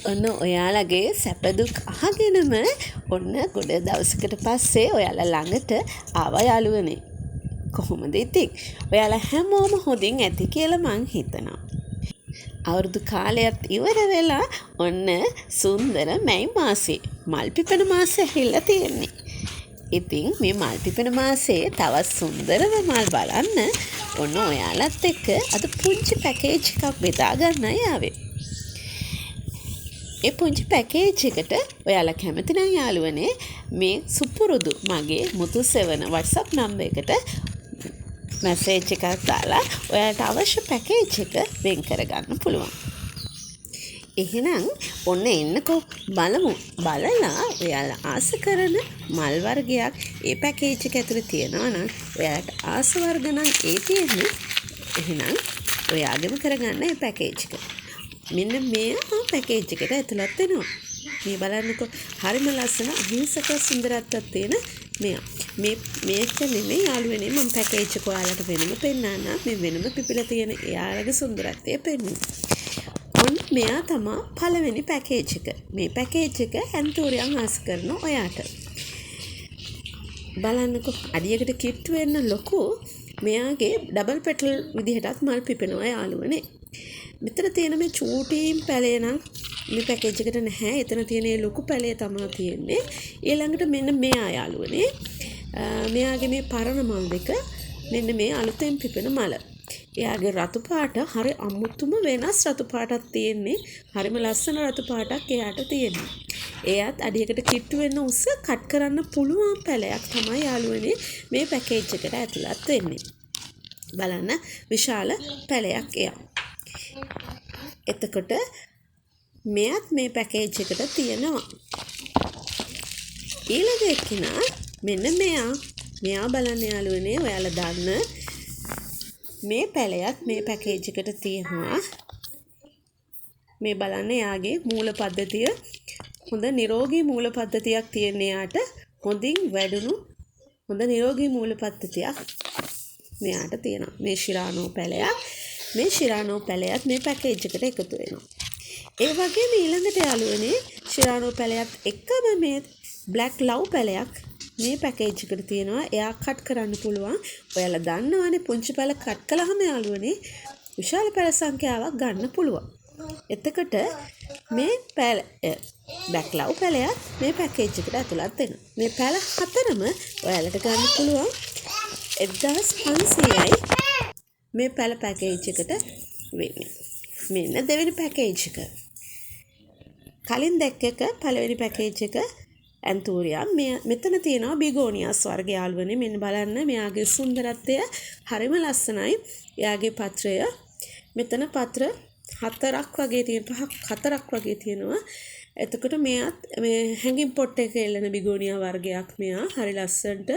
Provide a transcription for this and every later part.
ඔන්න ඔයාලගේ සැපදුක් අහගෙනම ඔන්න ගොඩ දවසකට පස්සේ ඔයාලා ළඟට ආවා යාළුවනේ. කොහොමද ඉතින්? ඔයාලා හැමෝම හොඳින් ඇති කියලා මං හිතනවා. අවුරුදු කාලයක් ඉවර වෙලා ඔන්න සුන්දර මැයි මාසේ මල් පිපෙන මාසෙ ඇහිලා තියෙන්නේ. ඉතින් මේ මල් පිපෙන මාසේ තවත් සුන්දරව මල් බලන්න ඔන්න ඔයාලත් එක්ක අද පුංචි පැකේජ් එකක් බෙදා ගන්නයි ආවේ. ඒ පුංචි පැකේජ් එකට ඔයාලා කැමති නම් යාළුවනේ මේ සුපුරුදු මගේ මුතු7 WhatsApp නම්බර් එකට මැසේජ් එකක් දාලා ඔයාලට අවශ්‍ය පැකේජ් එක වෙන් කරගන්න පුළුවන්. එහෙනම් ඔන්න එන්නකෝ බලමු. බලලා ඔයාලා ආස කරන මල් වර්ගයක් ඒ පැකේජ් එක ඇතුලේ තියෙනවා නම් ඔයාලට ආස වර්ග නම් ඒ තියෙන්නේ. එහෙනම් ඔයාගෙම කරගන්න මේ පැකේජ් එක. මෙන්න මේ පැකේජ් එකට ඇතුළත් වෙනවා. මේ බලන්නකෝ හරිම ලස්සන අහිංසක සුන්දරත්වයක් තියෙන මේක නෙමෙයි යාළුවනේ මම පැකේජ් එක ඔයාලට වෙනම පෙන්නන්න මේ වෙනම පිපිලා තියෙන එයාලගේ සුන්දරත්වය පෙන්වන්න. ඔන්න මෙයා තමයි පළවෙනි පැකේජ් එක. මේ පැකේජ් එක ඇන්තෝරියම් ආස කරන ඔයාට. බලන්නකෝ අඩියකට කිට්ටු වෙන්න ලොකු මෙයාගේ ඩබල් පෙටල් විදිහටත් මල් පිපෙනවා යාළුවනේ. මෙතන තියෙන මේ චූටීම් පැලේ නම් මේ පැකේජ් එකට නැහැ. එතන තියෙන මේ ලොකු පැලේ තමයි තියෙන්නේ. ඊළඟට මෙන්න මෙයා යාළුවනේ. මෙයාගේ මේ පරණ මල් දෙක මෙන්න මේ අලුතෙන් පිපෙන මල. එයාගේ රතු පාට හරි අමුතුම වෙනස් රතු පාටක් තියෙන්නේ. හරිම ලස්සන රතු පාටක් එයාට තියෙනවා. එයාත් අඩියකට කිට්ටු වෙන්න උස කට් කරන්න පුළුවන් පැලයක් තමයි යාළුවනේ මේ පැකේජ් එකට ඇතුළත් වෙන්නේ. බලන්න විශාල පැලයක් එයා. එතකොට මෙයත් මේ පැකේජ් එකට තියෙනවා. ඊළඟ එක්කිනා මෙන්න මෙයා බලන්න යාළුවනේ ඔයාලා දන්න මේ පැලයක් මේ පැකේජ් එකට තියෙනවා. මේ බලන්න යාගේ මූල පද්ධතිය හොඳ නිරෝගී මූල පද්ධතියක් තියෙන යාට හොඳින් වැඩුණු හොඳ නිරෝගී මූල පද්ධතියක් මෙයාට තියෙනවා. මේ ශිරානෝ පැලයක්. මේ ශිරානෝ පැලයත් මේ පැකේජ් එකට එකතු වෙනවා. ඒ වගේම ඊළඟට යාළුවනේ ශිරානෝ පැලයත් එක්කම මේ බ්ලැක් ලව් පැලයක් මේ පැකේජ් එකට තියෙනවා. එයා කට් කරන්න පුළුවන්. ඔයාලා දන්නවනේ පුංචි පැල කට් කළාම යාළුවනේ විශාල පැල සංඛ්‍යාවක් ගන්න පුළුවන්. එතකොට මේ පැල බ්ලැක් ලව් පැලයත් මේ පැකේජ් එකට ඇතුළත් වෙනවා. මේ පැල හතරම ඔයාලට ගන්න පුළුවන් 1500යි මේ පැල පැකේජ් එකට වෙන්නේ. මෙන්න දෙවෙනි පැකේජ් එක. කලින් දැක්ක එක පළවෙනි පැකේජ් එක ඇන්තෝරියම්. මෙතන තියෙනවා බිගෝනියාස් වර්ග යාළුවනේ. මෙන්න බලන්න මෙයාගේ සුන්දරත්වය හරිම ලස්සනයි. එයාගේ පත්‍රය මෙතන පත්‍ර හතරක් වගේ තියෙනවා. එතකොට මෙයාත් මේ හැංගින් පොට් එක එල්ලෙන බිගෝනියා වර්ගයක්. මෙයා හරි ලස්සනට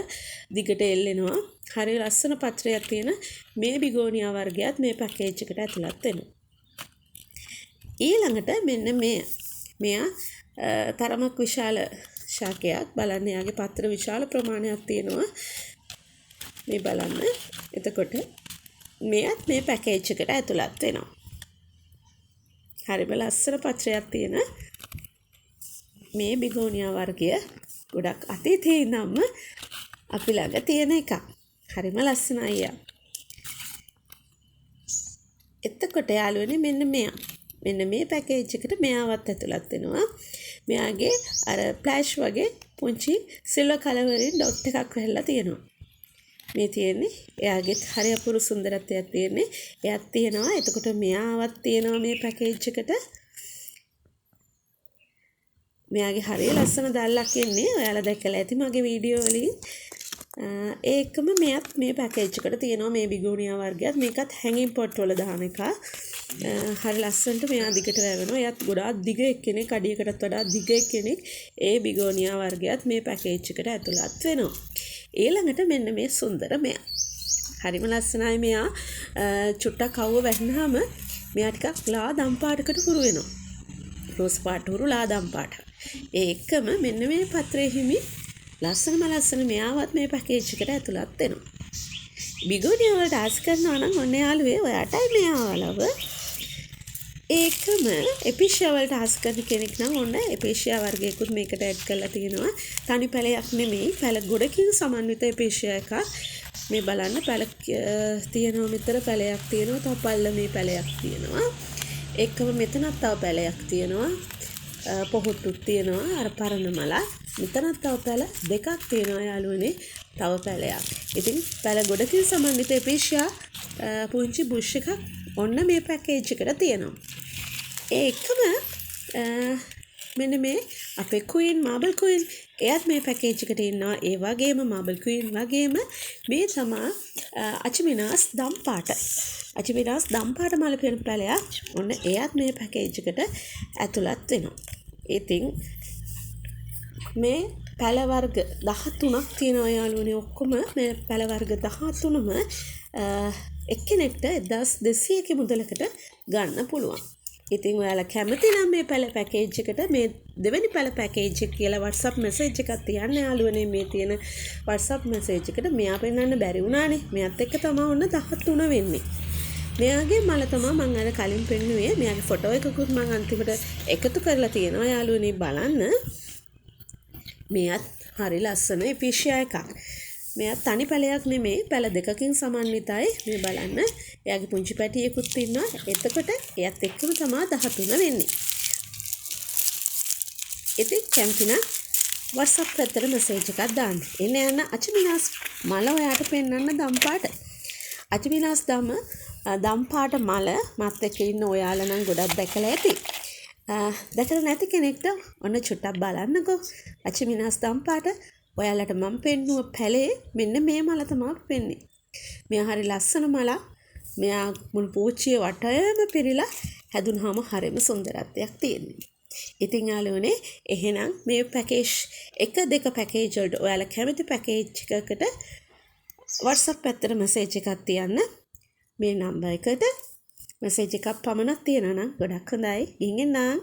දිගට එල්ලෙනවා. හරි ලස්සන පත්‍රයක් තියෙන මේ බිගෝනියා වර්ගයත් මේ පැකේජ් එකට ඇතුළත් වෙනවා. ඊළඟට මෙන්න මෙයා තරමක් විශාල ශාකයක්. බලන්න යාගේ පත්‍ර විශාල ප්‍රමාණයක් තියෙනවා. මේ බලන්න. එතකොට මෙයත් මේ පැකේජ් එකට ඇතුළත් වෙනවා. හරිම ලස්සන පත්‍රයක් තියෙන මේ බිගෝනියා වර්ගය ගොඩක් අතීතයේ ඉඳන්ම අපි ළඟ තියෙන එකක්. හරිම ලස්සනයි යා. එතකොට යාළුවනේ මෙන්න මේ පැකේජ් එකට මෙයාවත් ඇතුළත් වෙනවා. මෙයාගේ අර ෆ්ලෑෂ් වගේ පුංචි සිල්වර් කලර් වලින් ඩොට් එකක් වැහලා තියෙනවා. මේ තියෙන්නේ එයාගෙත් හරි අපූර්ව සුන්දරත්වයක් තියෙන්නේ. එයාත් තියෙනවා. එතකොට මෙයාවත් තියෙනවා මේ පැකේජ් එකට. මෙයාගේ හරිය ලස්සන දැල්ලක් එන්නේ. ඔයාලා දැකලා ඇති මගේ වීඩියෝ වලින්. ඒකම මෙයත් මේ පැකේජ් එකට තියෙනවා මේ බිගෝනියා වර්ගයත්. මේකත් හැංගින් පොට් වල දාන එක. හරි ලස්සනට මෙයා දිගට වැවෙනවා. එයාත් ගොඩාක් දිග එක්කෙනෙක් අඩියකටත් වඩා දිග එක්කෙනෙක්. ඒ බිගෝනියා වර්ගයත් මේ පැකේජ් එකට ඇතුළත් වෙනවා. ඊළඟට මෙන්න මේ සුන්දර මෙයා. හරිම ලස්සනයි මෙයා. චුට්ටක් කවුව වැටුනහම මෙයා ටිකක් ලා දම් පාටකට හුරු වෙනවා. රෝස් පාට හුරු ලා දම් පාට. ඒකම මෙන්න මේ පත්‍රයේ හිමි ලස්සන මෙයාවත් මේ පැකේජ් එකට ඇතුළත් වෙනවා. බිගෝනියා වලට ආස කරනවා නම් ඔන්න යාළුවේ ඔයාටයි මෙයාවලව ඒකම එපිෂියා වලට ආස කරන කෙනෙක් නම් ඔන්න එපිෂියා වර්ගයකුත් මේකට ඇඩ් කරලා තියෙනවා. තනි පැලයක් නෙමෙයි, පැල ගොඩකින් සමන්විත එපිෂියා එකක්. මේ බලන්න පැල තියෙනවා, මෙතන පැලයක් තියෙනවා, තව පල්ලමේ පැලයක් තියෙනවා. ඒකම මෙතනත් තව පැලයක් තියෙනවා. පොහොට්ටුත් තියෙනවා, අර පරණ මල. මෙතනත් තව පැල දෙකක් තියෙනවා යාළුවනේ, තව පැලයක්. ඉතින් පැල ගොඩකින් සමන්විත එපිෂියා පුංචි බුෂ් එකක් ඔන්න මේ පැකේජ් එකට තියෙනවා. ඒකම මෙන්න මේ අපේ ක්වීන් මාබල් ක්වීන් එයත් මේ පැකේජ් එකට ඉන්නවා. ඒ වගේම මාබල් ක්වීන් වගේම මේ තමයි අචමිනාස් දම් පාට. අචමිනාස් දම් පාට මල පෙන පැලයක් ඔන්න එයත් මේ පැකේජ් එකට ඇතුළත් වෙනවා. ඉතින් මේ පැල වර්ග 13ක් තියෙනවා යාළුවනේ. ඔක්කොම මේ පැල වර්ග 13ම එක්කෙනෙක්ට 1200ක මුදලකට ගන්න පුළුවන්. ඉතින් ඔයාලා කැමති නම් මේ පැල පැකේජ් එකට මේ දෙවෙනි පැල පැකේජ් එක කියලා WhatsApp මැසේජ් එකක් තියන්න යාළුවනේ. මේ තියෙන WhatsApp මැසේජ් එකට මෙයා පෙන්වන්න බැරි වුණානේ. මෙයාත් එක්ක තමයි ඔන්න 13 වෙන්නේ. මෙයාගේ මල තමයි මම අර කලින් පෙන්නුවේ. මෙයාගේ ෆොටෝ එකකුත් මම අන්තිමට එකතු කරලා තියෙනවා යාළුවනේ, බලන්න. මෙයාත් හරි ලස්සන එපිෂියා එකක්. මෙයා තනි පැලයක් නෙමෙයි, පැල දෙකකින් සමන්විතයි. මේ බලන්න. එයාගේ පුංචි පැටියෙකුත් ඉන්නවා. එතකොට එයත් එක්කම තමයි 13 වෙන්නේ. ඉතින් කැම්පිනා WhatsApp පැත්තට මැසේජ් එකක් දාන්න. එන්න යන අචමිනාස් මල ඔයාට පෙන්වන්න දම් පාට. අචමිනාස් දම් පාට මල මත් එක්ක ඉන්න ඔයාලා නම් ගොඩක් දැකලා ඇති. දැකලා නැති කෙනෙක්ට ඔන්න චුට්ටක් බලන්නකෝ. අචමිනාස් දම් පාට ඔයාලට මම පෙන්නුව පැලේ මෙන්න මේ මල තමයි පෙන්නේ. මෙයා හරි ලස්සන මලක්. මෙයා මුළු පෝච්චිය වටේම පිරීලා හැදුනහම හරිම සුන්දරත්වයක් තියෙනවා. ඉතින් යාළුවනේ එහෙනම් මේ පැකේජ් 1 2 පැකේජ් වලට ඔයාලා කැමති පැකේජ් එකකට WhatsApp පැත්තට මැසේජ් එකක් තියන්න. මේ නම්බර් එකට මැසේජ් එකක් පමණක් තියනවා නම් ගොඩක් හොඳයි. ඉන්ගෙන් නම්